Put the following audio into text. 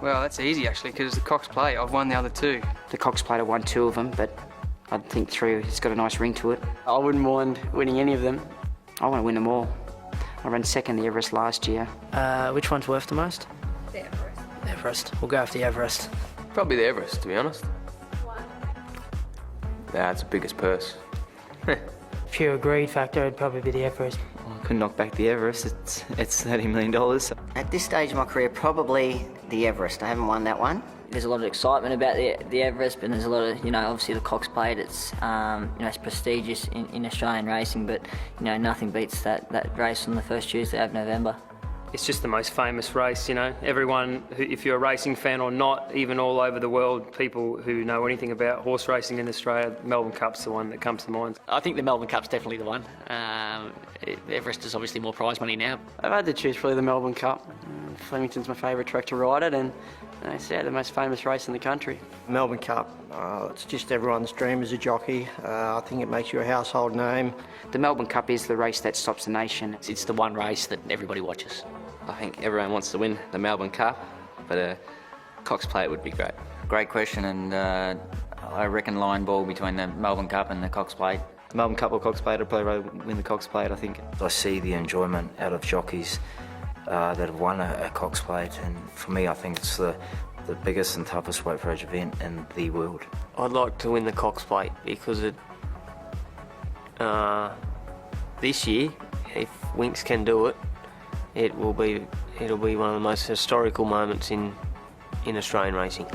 Well, that's easy actually, because the Cox Plate, I've won the other two. The Cox Plate, I won 2 of them, but I think 3 has got a nice ring to it. I wouldn't mind winning any of them. I want to win them all. I ran second the Everest last year. Which one's worth the most? The Everest. Everest. We'll go for the Everest. Probably the Everest, to be honest. That's the biggest purse. Pure greed factor, it'd probably be the Everest. I couldn't knock back the Everest. It's $30 million. At this stage of my career, probably the Everest. I haven't won that one. There's a lot of excitement about the Everest, but there's a lot of, obviously the Cox Plate. It's, it's prestigious in Australian racing, but, nothing beats that race on the first Tuesday of November. It's just the most famous race, Everyone, if you're a racing fan or not, even all over the world, people who know anything about horse racing in Australia, Melbourne Cup's the one that comes to mind. I think the Melbourne Cup's definitely the one. Everest is obviously more prize money now. I've had to choose probably the Melbourne Cup. Flemington's my favourite track to ride it, and it's the most famous race in the country. Melbourne Cup, it's just everyone's dream as a jockey. I think it makes you a household name. The Melbourne Cup is the race that stops the nation. It's the one race that everybody watches. I think everyone wants to win the Melbourne Cup, but a Cox Plate would be great. Great question, and I reckon line ball between the Melbourne Cup and the Cox Plate. The Melbourne Cup or Cox Plate, I'd probably rather win the Cox Plate, I think. I see the enjoyment out of jockeys that have won a Cox Plate, and for me I think it's the biggest and toughest weight for age event in the world. I'd like to win the Cox Plate because this year, if Winks can do it, it'll be one of the most historical moments in Australian racing.